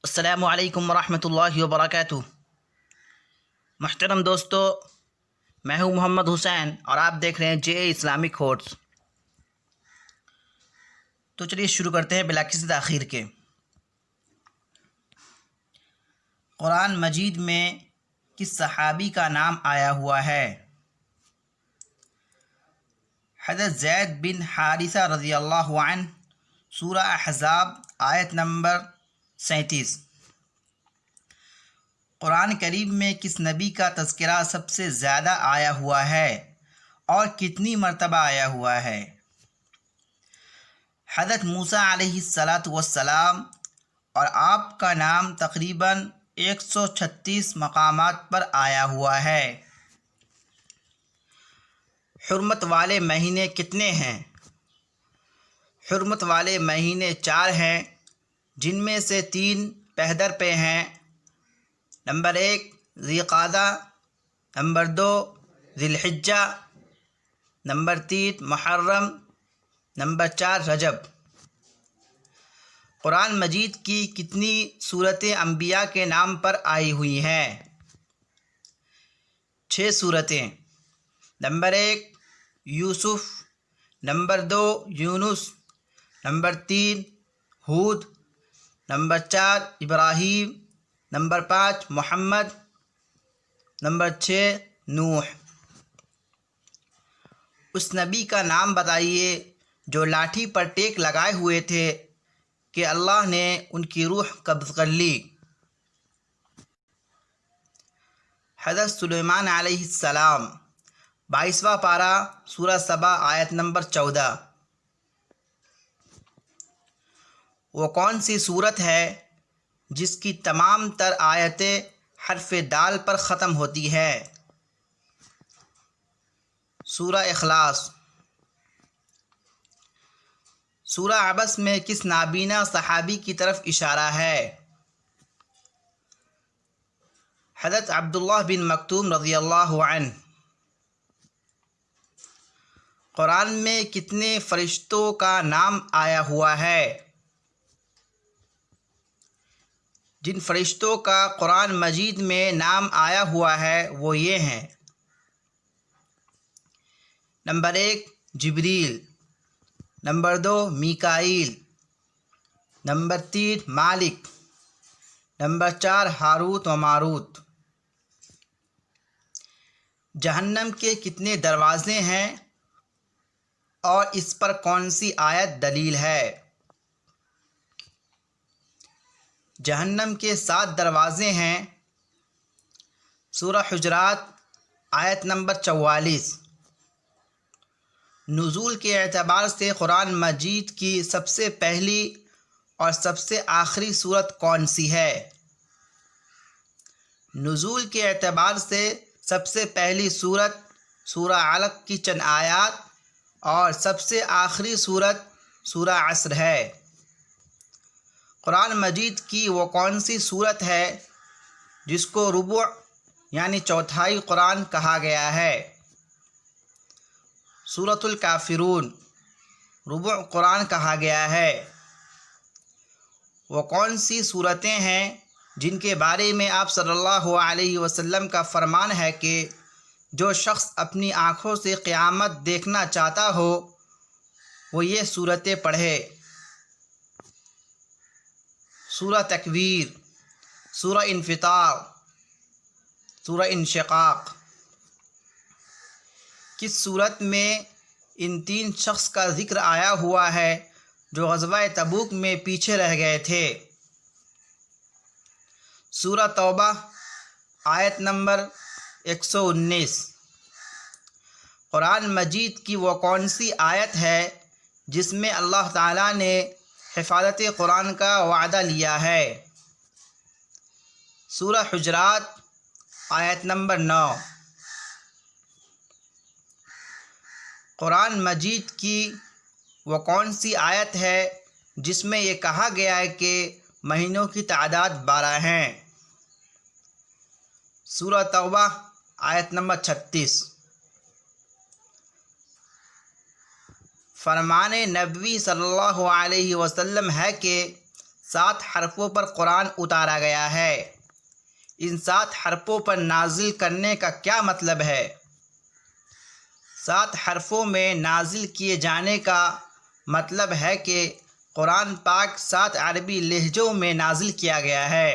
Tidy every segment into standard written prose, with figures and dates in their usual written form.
السلام علیکم ورحمۃ اللہ وبرکاتہ۔ محترم دوستو، میں ہوں محمد حسین اور آپ دیکھ رہے ہیں جے اسلامک کورس۔ تو چلیے شروع کرتے ہیں بلا کسی تاخیر کے۔ قرآن مجید میں کس صحابی کا نام آیا ہوا ہے؟ حضرت زید بن حارثہ رضی اللہ عنہ، سورہ احزاب آیت نمبر 37۔ قرآن کریم میں کس نبی کا تذکرہ سب سے زیادہ آیا ہوا ہے اور کتنی مرتبہ آیا ہوا ہے؟ حضرت موسیٰ علیہ السلام اور آپ کا نام تقریباً 136 مقامات پر آیا ہوا ہے۔ حرمت والے مہینے کتنے ہیں؟ حرمت والے مہینے 4 ہیں، جن میں سے 3 پہدر پہ ہیں۔ نمبر 1 ذی قعدہ، نمبر 2 ذی الحجہ، نمبر 3 محرم، نمبر 4 رجب۔ قرآن مجید کی کتنی سورتیں انبیاء کے نام پر آئی ہوئی ہیں؟ 6 سورتیں۔ نمبر 1 یوسف، نمبر 2 یونس، نمبر 3 ہود، نمبر 4 ابراہیم، نمبر 5 محمد، نمبر 6 نوح۔ اس نبی کا نام بتائیے جو لاٹھی پر ٹیک لگائے ہوئے تھے کہ اللہ نے ان کی روح قبض کر لی۔ حضرت سلیمان علیہ السلام، 22واں پارہ سورہ سبا آیت نمبر 14۔ وہ کون سی سورت ہے جس کی تمام تر آیتیں حرف دال پر ختم ہوتی ہے؟ سورہ اخلاص۔ سورہ عبس میں کس نابینا صحابی کی طرف اشارہ ہے؟ حضرت عبداللہ بن مکتوم رضی اللہ عنہ۔ قرآن میں کتنے فرشتوں کا نام آیا ہوا ہے؟ جن فرشتوں کا قرآن مجید میں نام آیا ہوا ہے وہ یہ ہیں: نمبر 1 جبریل، نمبر 2 میکائیل، نمبر 3 مالک، نمبر 4 ہاروت و ماروت۔ جہنم کے کتنے دروازے ہیں اور اس پر کون سی آیت دلیل ہے؟ جہنم کے 7 دروازے ہیں۔ سورہ حجرات آیت نمبر 44۔ نزول کے اعتبار سے قرآن مجید کی سب سے پہلی اور سب سے آخری سورت کون سی ہے؟ نزول کے اعتبار سے سب سے پہلی سورت سورہ علق کی چند آیات اور سب سے آخری سورت سورہ عصر ہے۔ قرآن مجید کی وہ کون سی سورت ہے جس کو ربع یعنی چوتھائی قرآن کہا گیا ہے؟ سورۃ الکافرون ربع قرآن کہا گیا ہے۔ وہ کون سی صورتیں ہیں جن کے بارے میں آپ صلی اللہ علیہ وسلم کا فرمان ہے کہ جو شخص اپنی آنکھوں سے قیامت دیکھنا چاہتا ہو وہ یہ صورتیں پڑھے؟ سورہ تکویر، سورہ انفطار، سورہ انشقاق۔ کس صورت میں ان 3 شخص کا ذکر آیا ہوا ہے جو غزوہ تبوک میں پیچھے رہ گئے تھے؟ سورہ توبہ آیت نمبر 119۔ قرآن مجید کی وہ کون سی آیت ہے جس میں اللہ تعالیٰ نے حفاظت قرآن کا وعدہ لیا ہے؟ سورہ حجرات آیت نمبر 9۔ قرآن مجید کی وہ کون سی آیت ہے جس میں یہ کہا گیا ہے کہ مہینوں کی تعداد 12 ہیں؟ سورہ توبہ آیت نمبر 36۔ فرمان نبوی صلی اللہ علیہ وسلم ہے کہ 7 حرفوں پر قرآن اتارا گیا ہے۔ ان 7 حرفوں پر نازل کرنے کا کیا مطلب ہے؟ 7 حرفوں میں نازل کیے جانے کا مطلب ہے کہ قرآن پاک 7 عربی لہجوں میں نازل کیا گیا ہے۔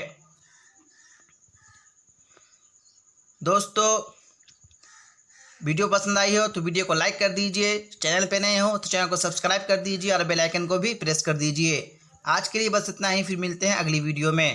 دوستو، ویڈیو پسند آئی ہو تو ویڈیو کو لائک کر دیجئے، چینل پہ نئے ہو تو چینل کو سبسکرائب کر دیجئے اور بیل آئیکن کو بھی پریس کر دیجئے۔ آج کے لیے بس اتنا ہی، پھر ملتے ہیں اگلی ویڈیو میں۔